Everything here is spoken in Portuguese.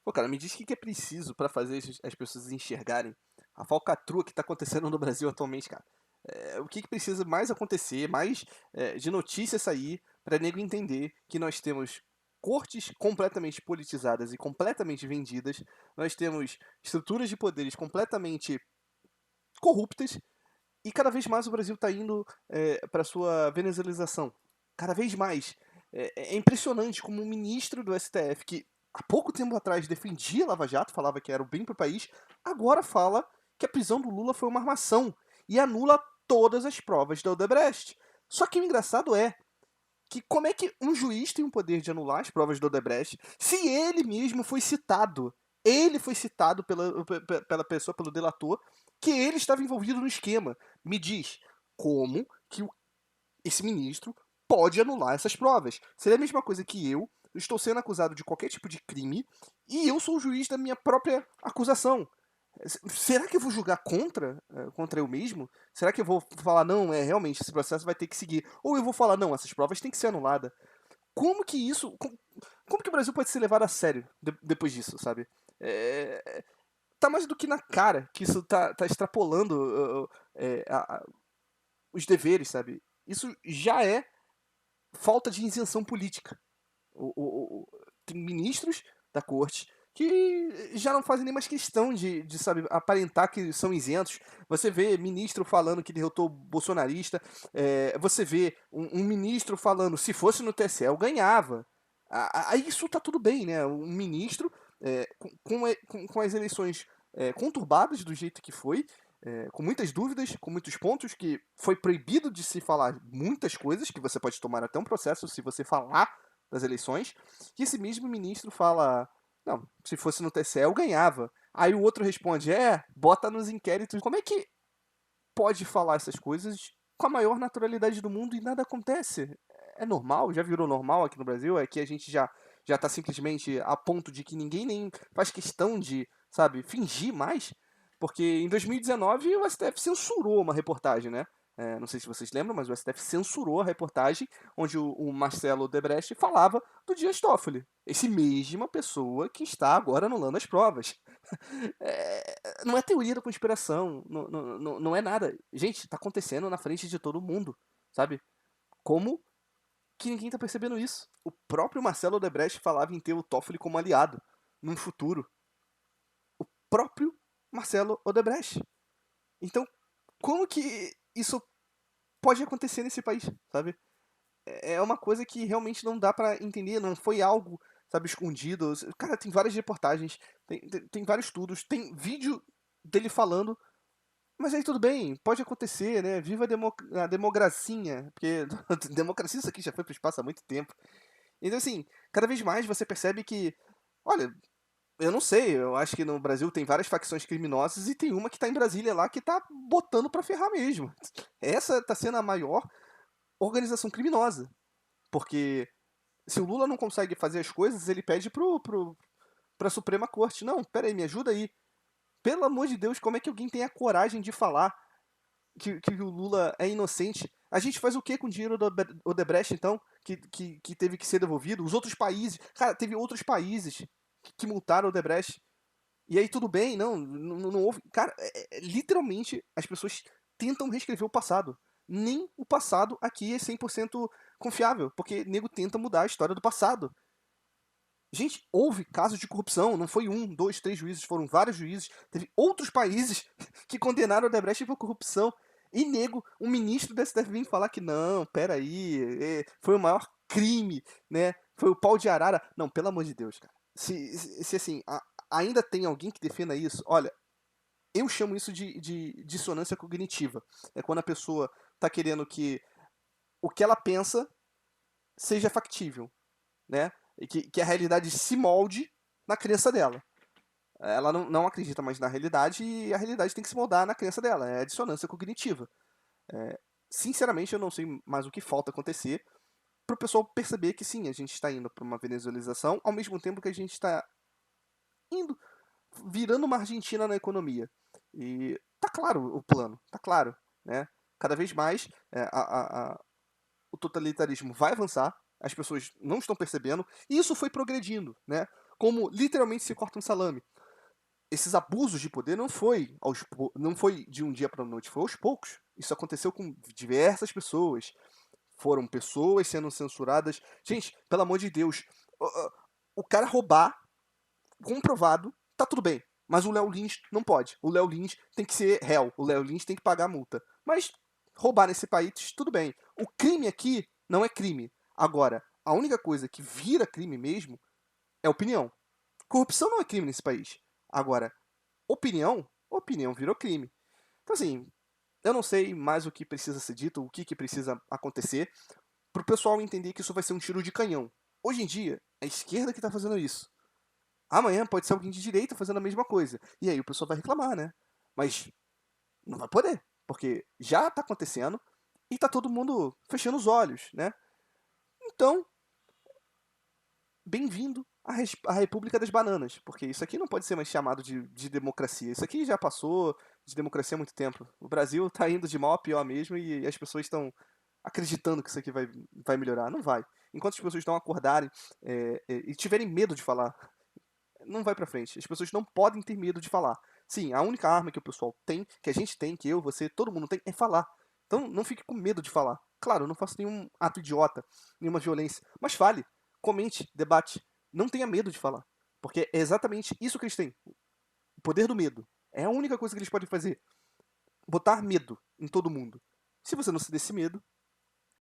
Pô, cara, me diz o que é preciso pra fazer as pessoas enxergarem a falcatrua que tá acontecendo no Brasil atualmente, cara. O que precisa mais acontecer, mais de notícia sair, pra nego entender que nós temos cortes completamente politizadas e completamente vendidas, nós temos estruturas de poderes completamente corruptas e cada vez mais o Brasil está indo para sua venezuelização. Cada vez mais. É impressionante como um ministro do STF, que há pouco tempo atrás defendia a Lava Jato, falava que era o bem para o país, agora fala que a prisão do Lula foi uma armação e anula todas as provas da Odebrecht. Só que o engraçado é que como é que um juiz tem o poder de anular as provas do Odebrecht se ele mesmo foi citado? Ele foi citado pela pessoa, pelo delator, que ele estava envolvido no esquema. Me diz, como que esse ministro pode anular essas provas? Seria a mesma coisa que eu estou sendo acusado de qualquer tipo de crime e eu sou o juiz da minha própria acusação. Será que eu vou julgar contra eu mesmo? Será que eu vou falar, não, realmente, esse processo vai ter que seguir? Ou eu vou falar, não, essas provas têm que ser anuladas? Como que isso. Como que o Brasil pode ser levado a sério depois disso, sabe? Tá mais do que na cara que isso tá extrapolando os deveres, sabe? Isso já é falta de isenção política. Tem ministros da corte que já não fazem nem mais questão de sabe, aparentar que são isentos. Você vê ministro falando que derrotou o bolsonarista, você vê um ministro falando se fosse no TSE eu ganhava. Aí isso tá tudo bem, né? Um ministro com as eleições conturbadas do jeito que foi, com muitas dúvidas, com muitos pontos, que foi proibido de se falar muitas coisas, que você pode tomar até um processo se você falar das eleições, e esse mesmo ministro fala, não, se fosse no TSE eu ganhava. Aí o outro responde, bota nos inquéritos. Como é que pode falar essas coisas com a maior naturalidade do mundo e nada acontece? É normal? Já virou normal aqui no Brasil? É que a gente já tá simplesmente a ponto de que ninguém nem faz questão de, sabe, fingir mais? Porque em 2019 o STF censurou uma reportagem, né? Não sei se vocês lembram, mas o STF censurou a reportagem onde o Marcelo Odebrecht falava do Dias Toffoli, esse mesma pessoa que está agora anulando as provas. Não é teoria da conspiração, não é nada. Gente, tá acontecendo na frente de todo mundo, sabe? Como que ninguém tá percebendo isso? O próprio Marcelo Odebrecht falava em ter o Toffoli como aliado num futuro. O próprio Marcelo Odebrecht. Então, como que isso pode acontecer nesse país, sabe? É uma coisa que realmente não dá pra entender, não foi algo, sabe, escondido. Cara, tem várias reportagens, tem vários estudos, tem vídeo dele falando, mas aí tudo bem, pode acontecer, né? Viva a democracia, porque democracia isso aqui já foi pro espaço há muito tempo. Então, assim, cada vez mais você percebe que, olha, eu não sei, eu acho que no Brasil tem várias facções criminosas e tem uma que tá em Brasília lá que tá botando pra ferrar mesmo. Essa tá sendo a maior organização criminosa, porque se o Lula não consegue fazer as coisas, ele pede pra Suprema Corte. Não, pera aí, me ajuda aí. Pelo amor de Deus, como é que alguém tem a coragem de falar que o Lula é inocente? A gente faz o que com o dinheiro do Odebrecht, então, que teve que ser devolvido? Os outros países. Cara, teve outros países que multaram o Odebrecht. E aí tudo bem, não houve. Cara, literalmente as pessoas tentam reescrever o passado. Nem o passado aqui é 100% confiável, porque nego tenta mudar a história do passado. Gente, houve casos de corrupção, não foi um, dois, três juízes, foram vários juízes. Teve outros países que condenaram o Odebrecht por corrupção. E nego, um ministro do STF vem falar que não, peraí, foi o maior crime, né? Foi o pau de arara. Não, pelo amor de Deus, cara. Se assim, ainda tem alguém que defenda isso, olha, eu chamo isso de dissonância cognitiva. É quando a pessoa tá querendo que o que ela pensa seja factível, né? E que a realidade se molde na crença dela. Ela não acredita mais na realidade e a realidade tem que se moldar na crença dela. É a dissonância cognitiva. Sinceramente, eu não sei mais o que falta acontecer para o pessoal perceber que sim, a gente está indo para uma venezuelização, ao mesmo tempo que a gente está indo, virando uma Argentina na economia. E tá claro o plano, tá claro, né? Cada vez mais o totalitarismo vai avançar, as pessoas não estão percebendo, e isso foi progredindo, né? como literalmente se corta um salame. Esses abusos de poder não foi de um dia para a noite, foi aos poucos. Isso aconteceu com diversas pessoas. Foram pessoas sendo censuradas. Gente, pelo amor de Deus, o cara roubar, comprovado, tá tudo bem. Mas o Léo Lins não pode. O Léo Lins tem que ser réu. O Léo Lins tem que pagar a multa. Mas roubar nesse país, tudo bem. O crime aqui não é crime. Agora, a única coisa que vira crime mesmo é opinião. Corrupção não é crime nesse país. Agora, opinião virou crime. Então, assim, eu não sei mais o que precisa ser dito, o que precisa acontecer, para o pessoal entender que isso vai ser um tiro de canhão. Hoje em dia, é a esquerda que está fazendo isso. Amanhã pode ser alguém de direita fazendo a mesma coisa. E aí o pessoal vai reclamar, né? Mas não vai poder, porque já está acontecendo e está todo mundo fechando os olhos, né? Então, bem-vindo à República das Bananas, porque isso aqui não pode ser mais chamado de democracia. Isso aqui já passou de democracia há muito tempo. O Brasil está indo de mal a pior mesmo e as pessoas estão acreditando que isso aqui vai melhorar. Não vai. Enquanto as pessoas não acordarem e tiverem medo de falar, não vai pra frente. As pessoas não podem ter medo de falar. Sim, a única arma que o pessoal tem, que a gente tem, que eu, você, todo mundo tem, é falar. Então não fique com medo de falar. Claro, eu não faço nenhum ato idiota, nenhuma violência, mas fale, comente, debate. Não tenha medo de falar. Porque é exatamente isso que eles têm. O poder do medo. É a única coisa que eles podem fazer. Botar medo em todo mundo. Se você não se desse medo,